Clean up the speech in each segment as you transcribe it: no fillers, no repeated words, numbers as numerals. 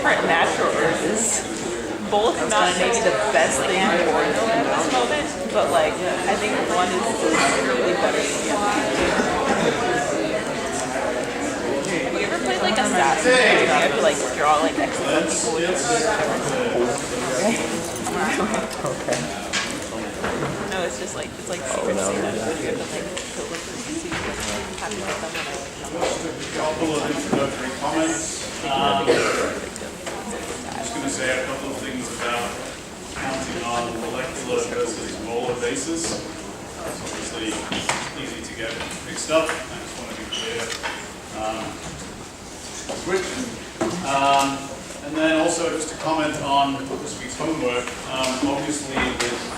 different natural earths. Both not maybe the best thing for Porno at this moment, but like I think one is really better than the other. Have you ever played like Assassin's Creed? You have to like draw like excellent people with Okay. No, it's just like secret Santa. You have to like kill the person so you can happy with them and A couple of introductory comments. Just going to say a couple of things about counting on molecular versus molar basis. It's obviously easy to get mixed up. I just want to be clear. And then also just to comment on this week's homework. Obviously, with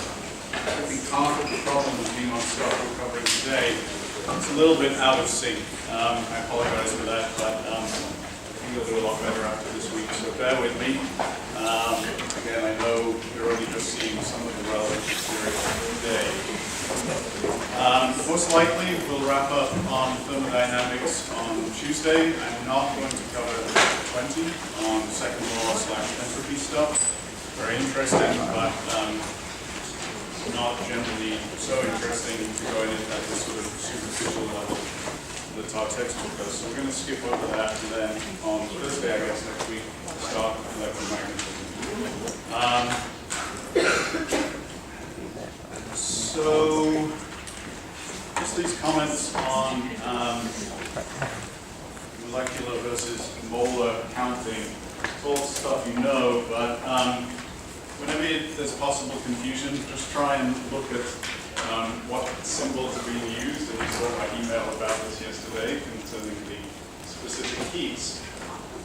I think half of the problems being on stuff we're covering today, it's a little bit out of sync. I apologize for that, but I think you'll do a lot better after this week, so bear with me. Again, I know you're only just seeing some of the relevant material today. Most likely, we'll wrap up on thermodynamics on Tuesday. I'm not going to cover 20 on second law / entropy stuff. Very interesting, but not generally so interesting to go in at this sort of superficial level that our textbook does. So we're going to skip over that, and then on Thursday, I guess, next week, start electromagnetism. So, just these comments on molecular versus molar counting. It's all stuff you know, but whenever there's possible confusion, just try and look at what symbols are being used. And you saw my email about this yesterday concerning the specific keys.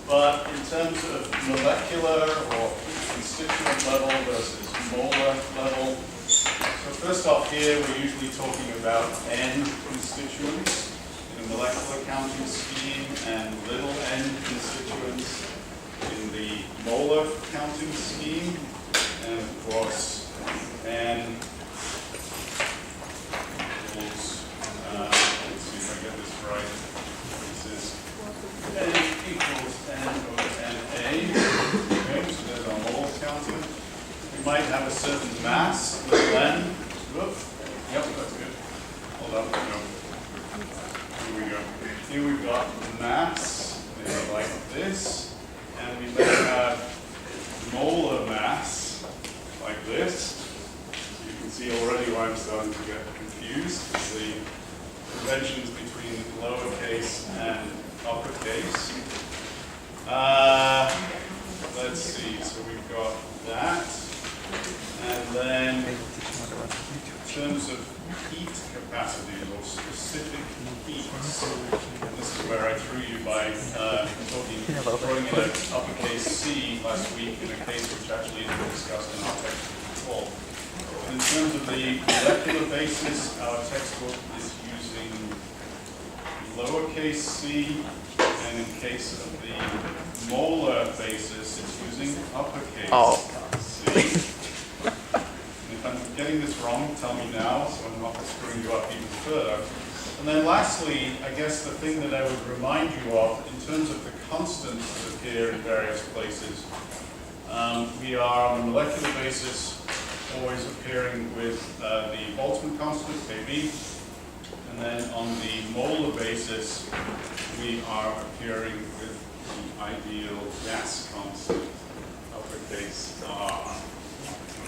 But in terms of molecular or constituent level versus molar level, so first off here, we're usually talking about N constituents in a molecular counting scheme and little n constituents in the molar counting scheme. And of course, N equals, let's see if I get this right. This is N equals N over NA. Okay, so there's our moles counting. We might have a certain mass, little n. Whoop. Yep, that's good. Hold up. No. Here we go. Here we've got mass, maybe like this. And we may have molar mass, like this. You can see already why I'm starting to get confused. The conventions between lowercase and uppercase. Let's see, so we've got that. And then in terms of heat capacities or specific heats, and this is where I threw you by throwing in an uppercase C last week in a case which actually isn't discussed in our textbook at all. In terms of the molecular basis, our textbook is using lowercase c, and in case of the molar basis, it's using uppercase c. If I'm getting this wrong, tell me now, so I'm not screwing you up even further. And then lastly, I guess the thing that I would remind you of, in terms of the constants that appear in various places, we are on a molecular basis always appearing with the Boltzmann constant, Kb, and then on the molar basis, we are appearing with the ideal gas constant, uppercase R.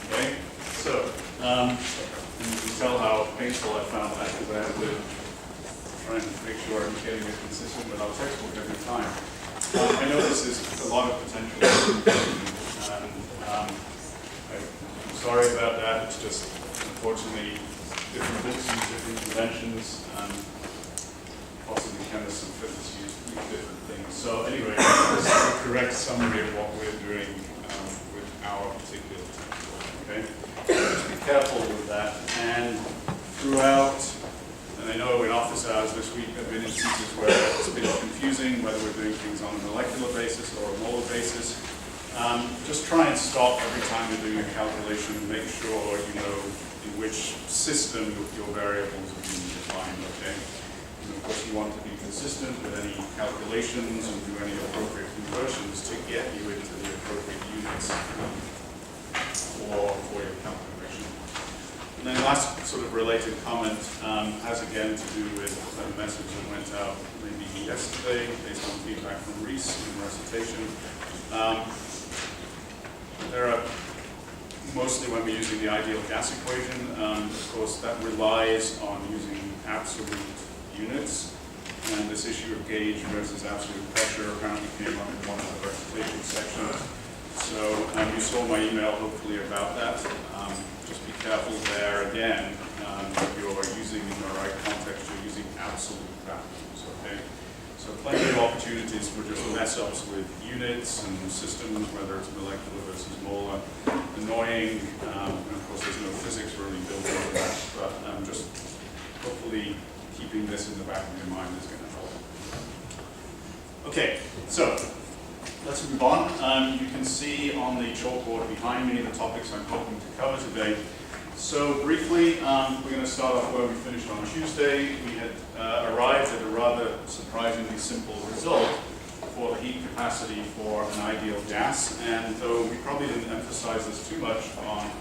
Okay? So, you can tell how painful I found that because I had to try and make sure I'm getting it consistent with our textbook every time. I know this is a lot of potential and I'm sorry about that. It's just, unfortunately, different books use different conventions and possibly chemists and physicists use different things. So anyway, this is a correct summary of what we're doing with our particular textbook. Okay? Just be careful with that. And throughout, and I know in office hours this week I've been in instances where it's been confusing whether we're doing things on a molecular basis or a molar basis. Just try and stop every time you're doing a calculation and make sure you know in which system your variables are being defined, okay? And of course you want to be consistent with any calculations and do any appropriate conversions to get you into the appropriate units for your calculation. And then last sort of related comment has again to do with a message that went out maybe yesterday based on feedback from Reese in recitation. There are mostly when we're using the ideal gas equation, of course that relies on using absolute units. And this issue of gauge versus absolute pressure apparently came up in one of the recitation sections. So you saw my email hopefully about that. Just be careful there again. If you're using in the right context, you're using absolute values, okay? So plenty of opportunities for just mess ups with units and systems, whether it's molecular versus molar. Annoying, and of course there's no physics really built into that, but just hopefully keeping this in the back of your mind is going to help. Okay, so let's move on. You can see on the chalkboard behind me the topics I'm hoping to cover today. So briefly, we're going to start off where we finished on Tuesday. We had arrived at a rather surprisingly simple result for the heat capacity for an ideal gas, and though we probably didn't emphasize this too much on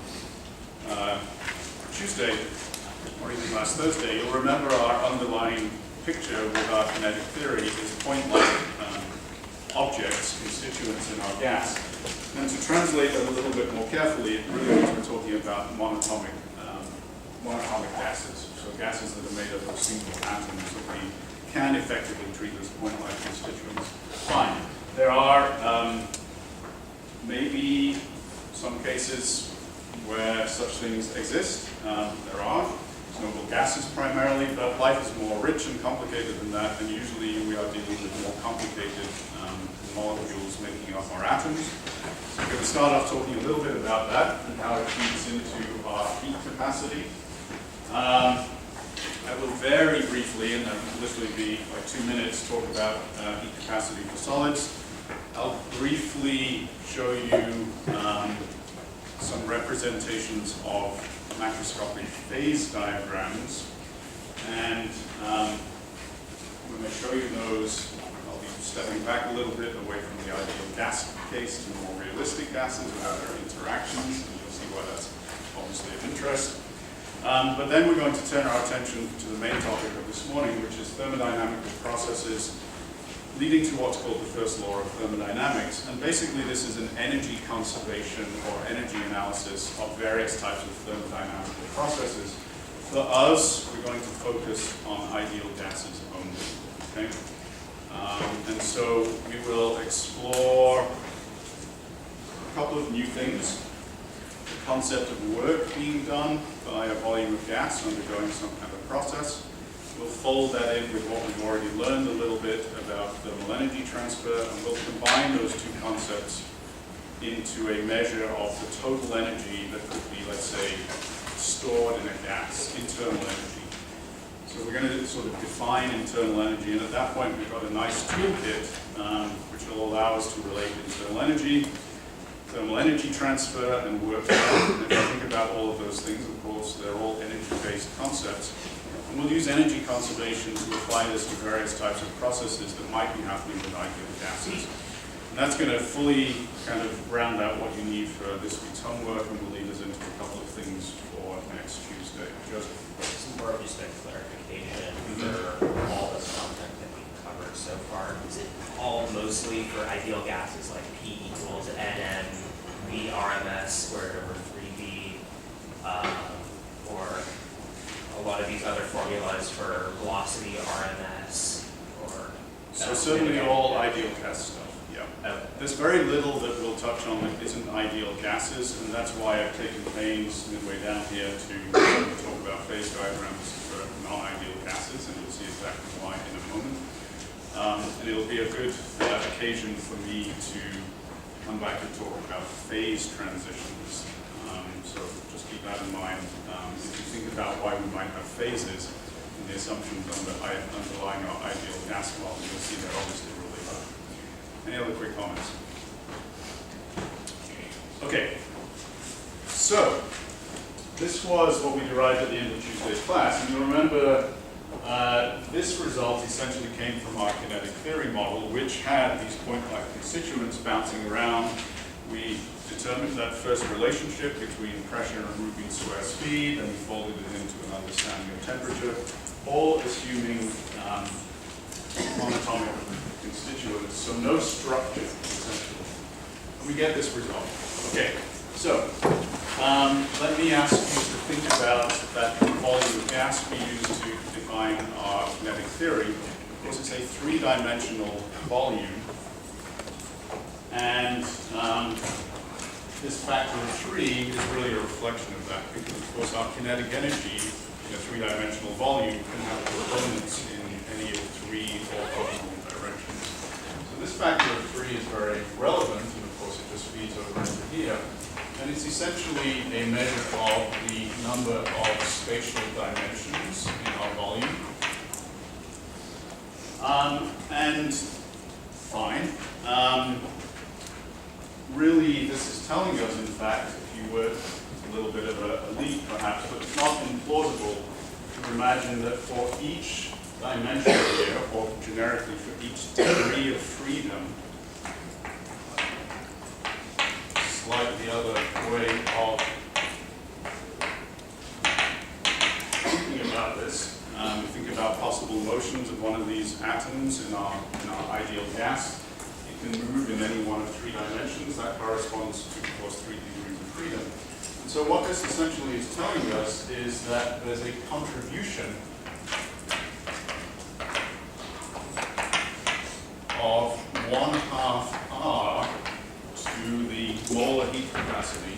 Tuesday or even last Thursday, you'll remember our underlying picture with our kinetic theory is point-like objects, constituents in our gas. And to translate that a little bit more carefully, it really means we're talking about monatomic gases. So gases that are made up of single atoms that we can effectively treat as point-like constituents. Fine. There are maybe some cases where such things exist. There are. Noble gases primarily, but life is more rich and complicated than that, and usually we are dealing with more complicated molecules making up our atoms. So we're going to start off talking a little bit about that and how it feeds into our heat capacity. I will very briefly, and that'll literally be like 2 minutes, talk about heat capacity for solids. I'll briefly show you some representations of macroscopic phase diagrams, and when I show you those, I'll be stepping back a little bit away from the ideal gas case to more realistic gases and their interactions, and you'll see why that's obviously of interest. But then we're going to turn our attention to the main topic of this morning, which is thermodynamical processes leading to what's called the first law of thermodynamics. And basically this is an energy conservation or energy analysis of various types of thermodynamical processes. For us, we're going to focus on ideal gases only, okay? And so we will explore a couple of new things. The concept of work being done by a volume of gas undergoing some kind of process. We'll fold that in with what we've already learned a little bit about thermal energy transfer, and we'll combine those two concepts into a measure of the total energy that could be, let's say, stored in a gas, internal energy. So we're going to sort of define internal energy, and at that point we've got a nice toolkit which will allow us to relate internal energy, thermal energy transfer, and work done. And if you think about all of those things, of course, they're all energy-based concepts. And we'll use energy conservation to apply this to various types of processes that might be happening with ideal gases. And that's going to fully kind of round out what you need for this week's homework, and will lead us into a couple of things for next Tuesday. Joseph? Some more just a clarification for all this content that we've covered so far. Is it all mostly for ideal gases like P equals NM, V RMS squared over 3V, or a lot of these other formulas for velocity RMS, or So certainly all ideal gas stuff, yeah. There's very little that we'll touch on that isn't ideal gases, and that's why I've taken pains midway down here to talk about phase diagrams for non-ideal gases, and you'll see exactly why in a moment. And it'll be a good occasion for me to come back and talk about phase transitions. So just keep that in mind. If you think about why we might have phases and the assumptions underlying our ideal gas model, you'll see they're obviously related. Any other quick comments? Okay, so this was what we derived at the end of Tuesday's class, and you'll remember This result essentially came from our kinetic theory model, which had these point-like constituents bouncing around. We determined that first relationship between pressure and root mean square speed, and we folded it into an understanding of temperature, all assuming monatomic constituents, so no structure, essentially. And we get this result. Okay, so let me ask you to think about that volume of gas we use to define our kinetic theory. Of course, it's a three-dimensional volume, and this factor of 3 is really a reflection of that, because of course our kinetic energy in a three-dimensional volume can have components in any of 3 orthogonal directions. So this factor of 3 is very relevant, and of course it just feeds over into here. And it's essentially a measure of the number of spatial dimensions in our volume. And fine. Really, this is telling us, in fact, if you would, a little bit of a leap perhaps, but it's not implausible to imagine that for each dimension here, or generically for each degree of freedom, slightly other way of thinking about this. Think about possible motions of one of these atoms in our ideal gas. It can move in any one of 3 dimensions. That corresponds to, of course, 3 degrees of freedom. And so what this essentially is telling us is that there's a contribution of 1/2 R to the molar heat capacity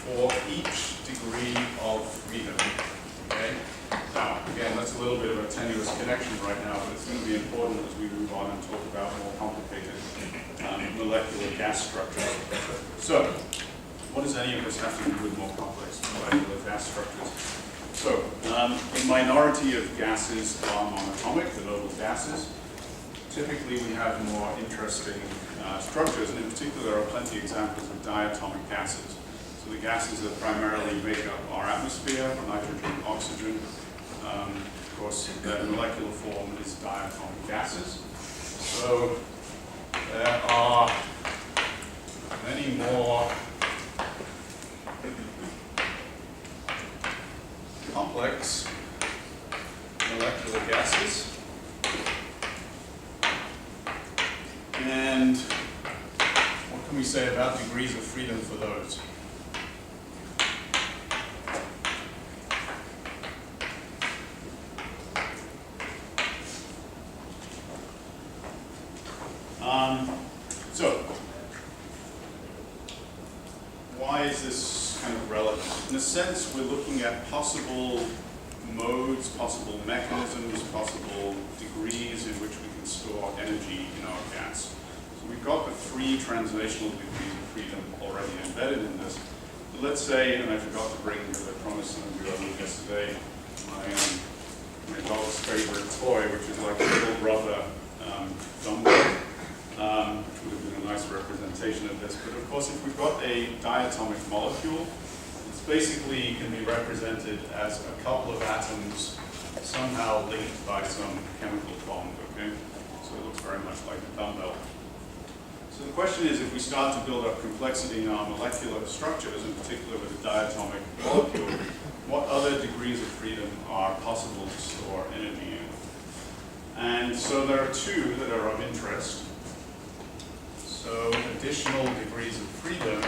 for each degree of freedom. Okay? Now, again, that's a little bit of a tenuous connection right now, but it's going to be important as we move on and talk about more complicated molecular gas structures. So, what does any of this have to do with more complex molecular gas structures? So, a minority of gases are monatomic, the noble gases. Typically, we have more interesting structures, and in particular, there are plenty of examples of diatomic gases. So the gases that primarily make up our atmosphere, nitrogen, oxygen. Of course, their molecular form is diatomic gases. So there are many more complex molecular gases. And what can we say about degrees of freedom for those? So, why is this kind of relevant? In a sense, we're looking at possible modes, possible mechanisms, possible degrees in which we can store energy in our gas. So we've got the 3 translational degrees of freedom already embedded in this. But let's say, and I forgot to bring here, I promised some of you earlier yesterday, my dog's favorite toy, which is like a little brother dumbbell. Which would have been a nice representation of this. But of course, if we've got a diatomic molecule, it's basically can be represented as a couple of atoms somehow linked by some chemical bond, okay? So it looks very much like a dumbbell. So the question is, if we start to build up complexity in our molecular structures, in particular with a diatomic molecule, what other degrees of freedom are possible to store energy in? And so there are 2 that are of interest. So additional degrees of freedom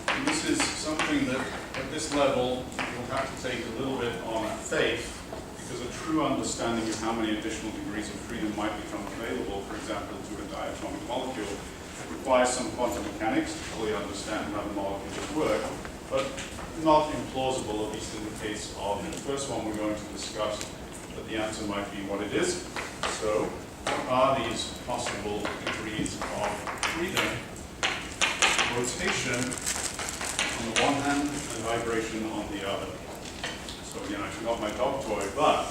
and this is something that at this level you'll have to take a little bit on faith, because a true understanding of how many additional degrees of freedom might become available, for example, to a diatomic molecule, requires some quantum mechanics to fully understand how the molecules work, but not implausible, at least in the case of the first one we're going to discuss, that the answer might be what it is. So, what are these possible degrees of freedom? Rotation on the one hand and vibration on the other. So again, I forgot my dog toy, but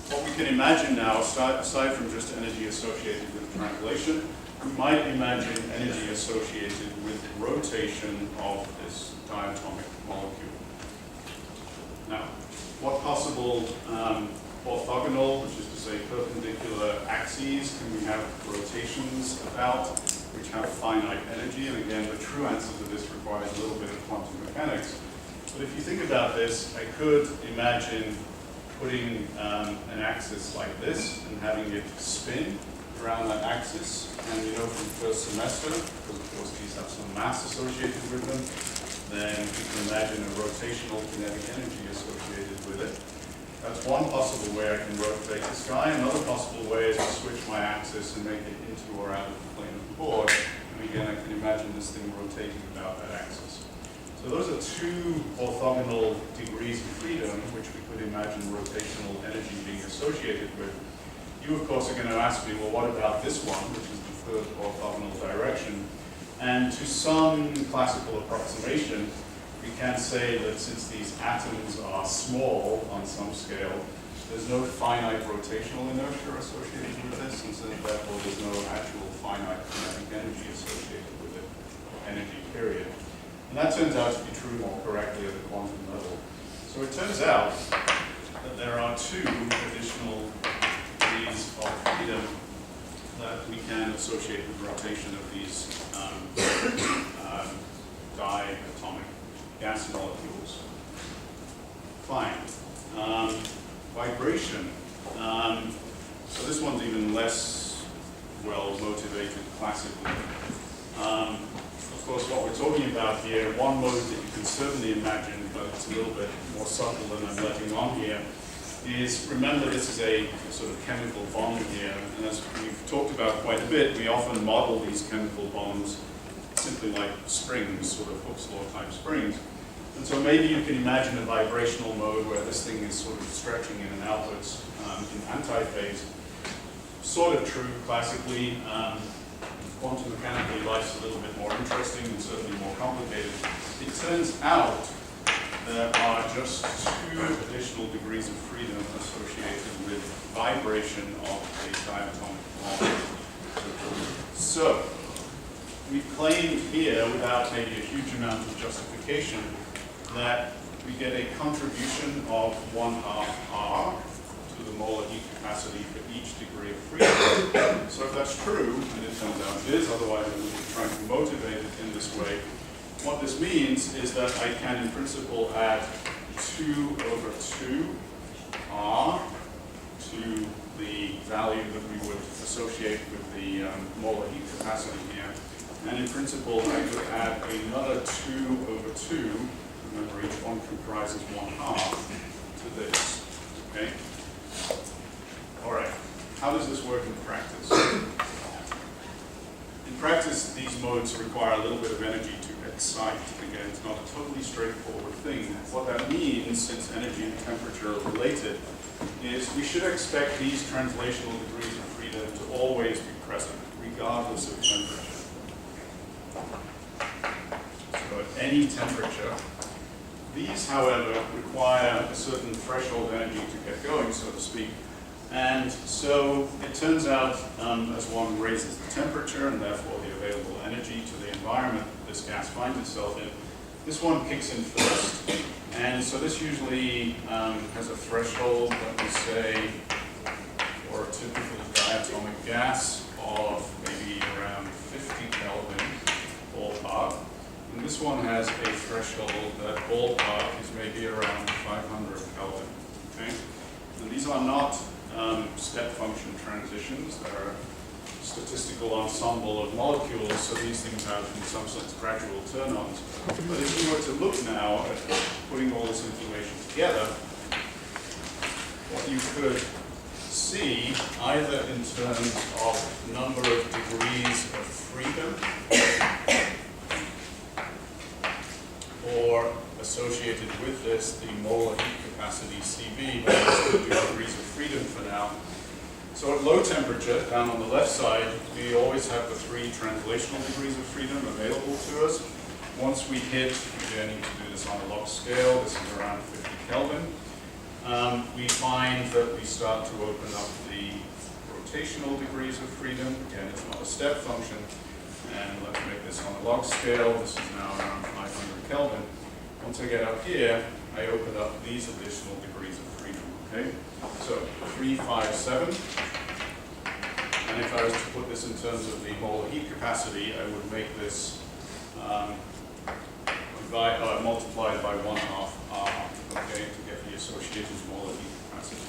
what we can imagine now, aside from just energy associated with translation, we might imagine energy associated with rotation of this diatomic diatomic molecule. Now, what possible orthogonal, which is to say perpendicular axes, can we have rotations about which have finite energy? And again, the true answer to this requires a little bit of quantum mechanics. But if you think about this, I could imagine putting an axis like this and having it spin around that axis. And you know from first semester, because of course these have some mass associated with them, then you can imagine a rotational kinetic energy associated with it. That's one possible way I can rotate this guy. Another possible way is to switch my axis and make it into or out of the plane of the board. And again, I can imagine this thing rotating about that axis. So those are two orthogonal degrees of freedom which we could imagine rotational energy being associated with. You, of course, are going to ask me, well, what about this one, which is the third orthogonal direction? And to some classical approximation, we can say that since these atoms are small on some scale, there's no finite rotational inertia associated with this, and so therefore there's no actual finite kinetic energy associated with it, energy period. And that turns out to be true more correctly at the quantum level. So it turns out that there are two additional degrees of freedom that we can associate with rotation of these diatomic gas molecules. Fine. Vibration. So this one's even less well motivated classically. Of course, what we're talking about here, one mode that you can certainly imagine, but it's a little bit more subtle than I'm letting on here, is remember this is a sort of chemical bond here, and as we've talked about quite a bit, we often model these chemical bonds simply like springs, sort of Hooke's law type springs. And so maybe you can imagine a vibrational mode where this thing is sort of stretching in and outwards in antiphase. Sort of true classically. Quantum mechanically, life's a little bit more interesting and certainly more complicated. It turns out there are just two additional degrees of freedom associated with vibration of a diatomic molecule. So, we claim here, without maybe a huge amount of justification, that we get a contribution of 1/2 R to the molar heat capacity for each degree of freedom. So if that's true, and it turns out it is, otherwise I wouldn't be trying to motivate it in this way, what this means is that I can in principle add 2/2 R to the value that we would associate with the molar heat capacity here. And in principle, I could add another 2/2, remember each one comprises 1/2, to this, okay? All right, how does this work in practice? In practice, these modes require a little bit of energy to excite. Again, it's not a totally straightforward thing. What that means, since energy and temperature are related, is we should expect these translational degrees of freedom to always be present, regardless of temperature. So at any temperature, these, however, require a certain threshold energy to get going, so to speak. And so it turns out, as one raises the temperature and therefore the available energy to the environment that this gas finds itself in, this one kicks in first. And so this usually has a threshold, let me say, for a typical diatomic gas of maybe around 50 Kelvin ballpark. And this one has a threshold that ballpark is maybe around 500 Kelvin. Okay? And these are not step function transitions. They're a statistical ensemble of molecules, so these things have, in some sense, gradual turn-ons. But if you were to look now at putting all this information together, what you could see, either in terms of number of degrees of freedom, or associated with this, the molar heat capacity, CV, but let's do degrees of freedom for now. So at low temperature, down on the left side, we always have the 3 translational degrees of freedom available to us. Once we hit, again, I need to do this on a log scale, this is around 50 Kelvin, we find that we start to open up the rotational degrees of freedom. Again, it's not a step function. And let's make this on a log scale. This is now around 500 Kelvin. Once I get up here, I open up these additional degrees of freedom, okay? So 3, 5, 7. And if I was to put this in terms of the molar heat capacity, I would make this multiplied by 1/2 R, okay, to get the associated molar heat capacity.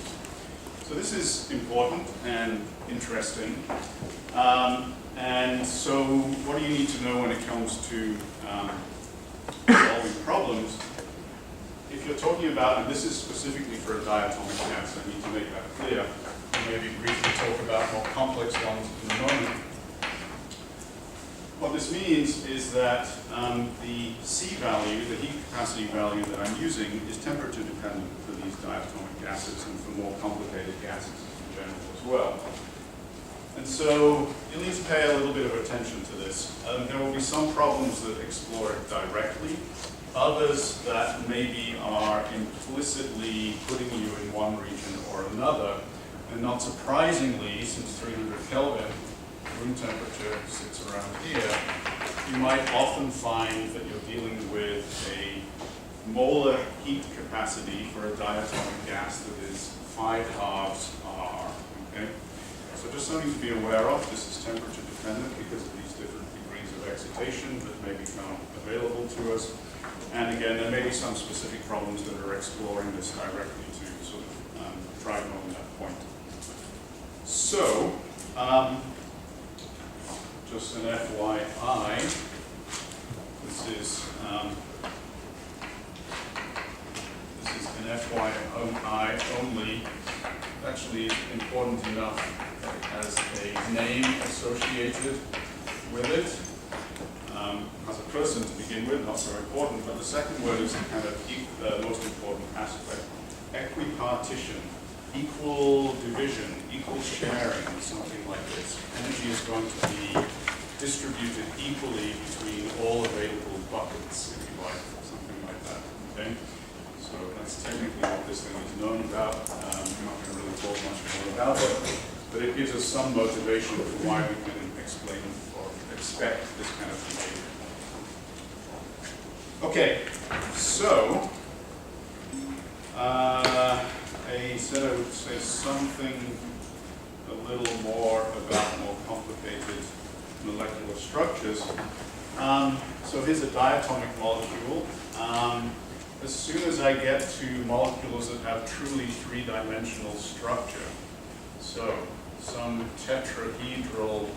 So this is important and interesting. And so what do you need to know when it comes to solving problems? If you're talking about, and this is specifically for a diatomic gas, I need to make that clear, and maybe briefly talk about more complex ones in a moment. What this means is that the C value, the heat capacity value that I'm using, is temperature dependent for these diatomic gases and for more complicated gases in general as well. And so you'll need to pay a little bit of attention to this. There will be some problems that explore it directly, others that maybe are implicitly putting you in one region or another. And not surprisingly, since 300 Kelvin, room temperature sits around here, you might often find that you're dealing with a molar heat capacity for a diatomic gas that is 5/2 R, okay? So just something to be aware of. This is temperature dependent because of these different degrees of excitation that may become available to us. And again, there may be some specific problems that are exploring this directly to sort of drive home that point. So, just an FYI, this is an FYI only. Actually, it's important enough that it has a name associated with it. As a person to begin with, not so important, but the second word is the kind of most important aspect. Equipartition, equal division, equal sharing, something like this. Energy is going to be distributed equally between all available buckets, if you like, something like that, okay? So that's technically what this thing is known about. I'm not going to really talk much more about it, but it gives us some motivation for why we can explain or expect this kind of behavior. Okay, so I said I would say something a little more about more complicated molecular structures. So here's a diatomic molecule. As soon as I get to molecules that have truly three-dimensional structure, so some tetrahedral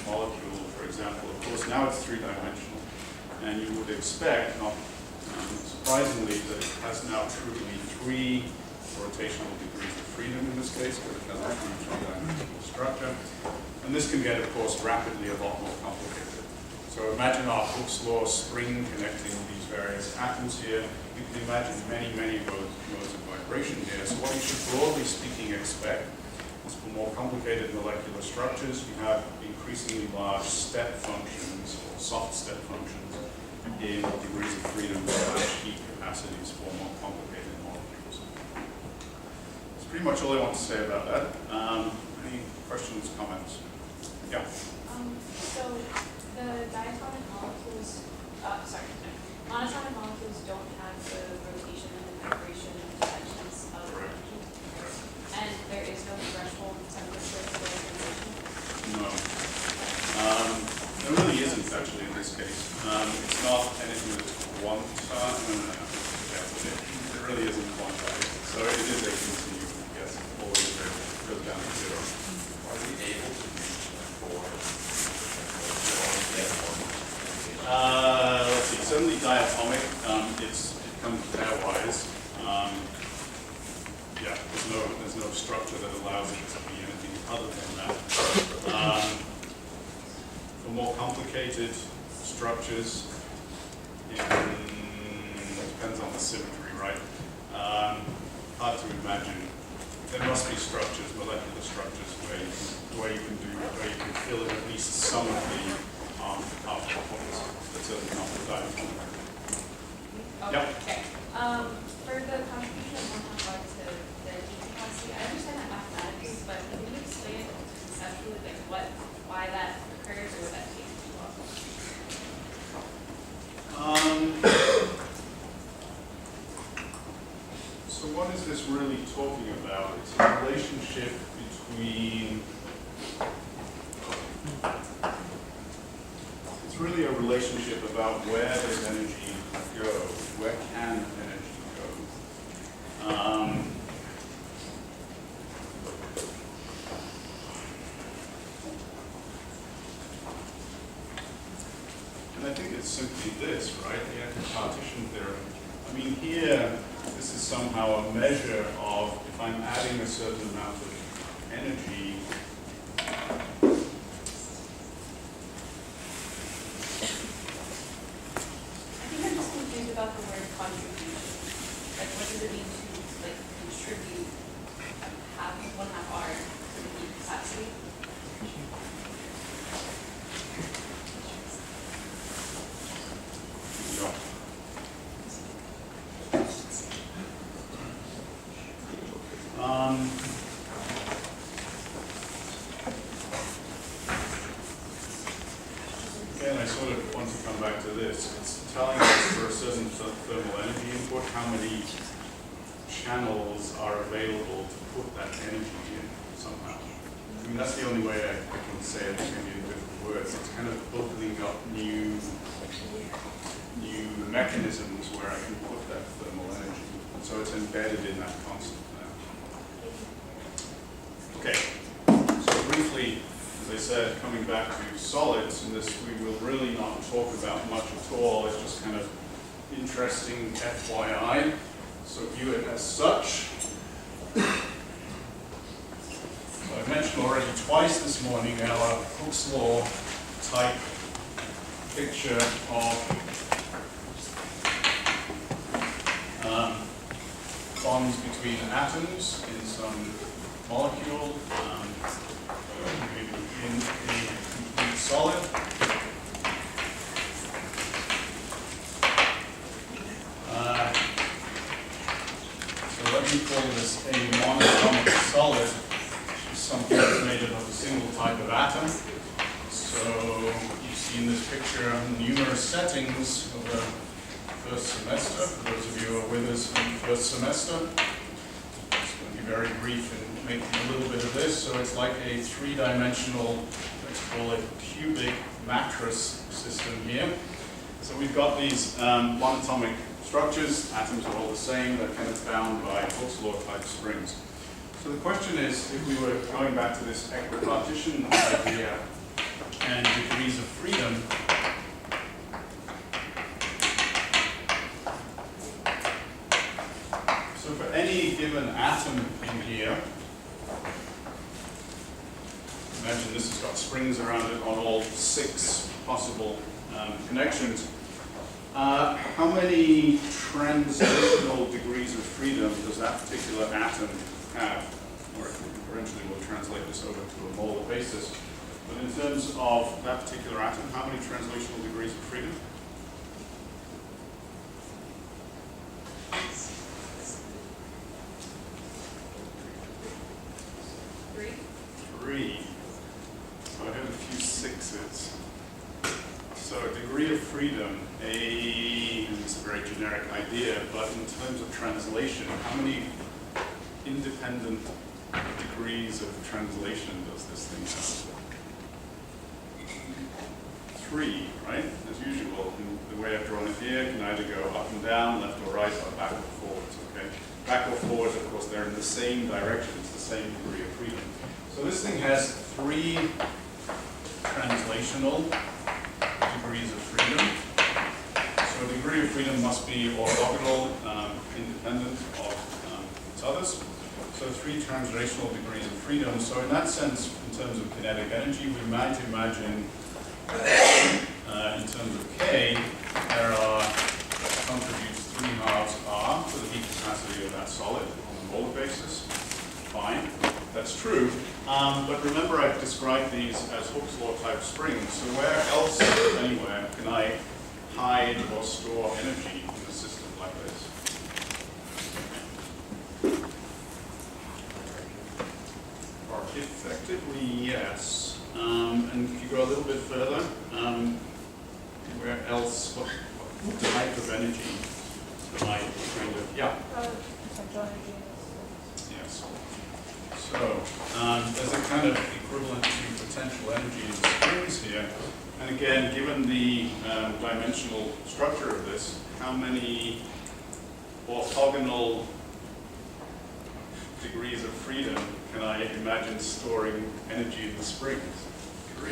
molecule, for example, of course now it's three-dimensional, and you would expect, not surprisingly, that it has now truly 3 rotational degrees of freedom in this case, but it has a three-dimensional structure. And this can get, of course, rapidly a lot more complicated. So imagine our Hooke's law spring connecting these various atoms here. You can imagine many, many modes of vibration here. So what you should, broadly speaking, expect is for more complicated molecular structures, you have increasingly large step functions, or soft step functions, in degrees of freedom / heat capacities for more complicated molecules. That's pretty much all I want to say about that. Any questions, comments? Yeah. So the diatomic molecules, monatomic molecules don't have the rotation and the vibration dimensions of energy. And there is no threshold temperature for transition. No. There really isn't actually in this case. It's not anything that's it really isn't quantized. So it is a continuum, yes, always goes down to 0. Are we able to reach for let's see, certainly diatomic, it comes pairwise. Yeah, there's no structure that allows it to be anything other than that. For more complicated structures, it depends on the symmetry, right? Hard to imagine. There must be structures, molecular structures, where you can fill in at least some of the output points. That's certainly not the diatomic. Yep. Okay. For the contribution of 1.5 to the heat capacity, I understand that mathematically, but can you explain conceptually why that occurs or what that means? this really talking about? It's a relationship between, it's really a relationship about where does energy go? Where can energy go? And I think it's simply this, right? The anti-partition theorem. I mean, here, this is somehow a measure of if I'm adding a certain amount of energy. I think I'm just confused about the word contribution. Like, what does it mean to, like, contribute half, 1/2 R to the heat capacity? Yeah. Again, I sort of want to come back to this. It's telling us for a certain thermal energy input how many channels are available to put that energy in somehow. I mean, that's the only way I can say it maybe in different words. It's kind of opening up new mechanisms where I can put that thermal energy. And so it's embedded in that constant now. Okay, so briefly, as I said, coming back to solids, and this we will really not talk about much at all. It's just kind of interesting FYI. So view it as such. So I mentioned already twice this morning our Hooke's law type picture of bonds between atoms in some molecule, maybe in a complete solid. So let me call this a monatomic solid, which is something that's made up of a single type of atom. So you see in this picture numerous settings of the first semester, for those of you who are with us in the first semester. It's going to be very brief and making a little bit of this. So it's like a three-dimensional, let's call it cubic mattress system here. So we've got these monatomic structures, atoms are all the same, they're kind of bound by Hooke's law type springs. So the question is, if we were going back to this equipartition idea and degrees of freedom, so for any given atom in here, imagine this has got springs around it on all 6 possible connections. How many translational degrees of freedom does that particular atom have? Or eventually we'll translate this over to a molar basis. But in terms of that particular atom, how many translational degrees of freedom? Three. So I have a few 6s. So a degree of freedom, it's a very generic idea, but in terms of translation, how many independent degrees of translation does this thing have? 3, right? As usual, and the way I've drawn it here can either go up and down, left or right, or back or forwards, okay? Back or forwards, of course, they're in the same direction, it's the same degree of freedom. So this thing has 3 translational degrees of freedom. So a degree of freedom must be orthogonal, independent of its others. So 3 translational degrees of freedom. So in that sense, in terms of kinetic energy, we might imagine, in terms of K, there are contributes 3/2 R to the heat capacity of that solid on a molar basis. Fine, that's true. But remember I've described these as Hooke's law type springs. So where else, anywhere, can I hide or store energy in a system like this? Or effectively, yes. And if you go a little bit further, where else, what type of energy am I kind of, yeah? Potential energy in this. springs. So, there's a kind of equivalent to potential energy in the springs here. And again, given the dimensional structure of this, how many orthogonal degrees of freedom can I imagine storing energy in the springs? 3.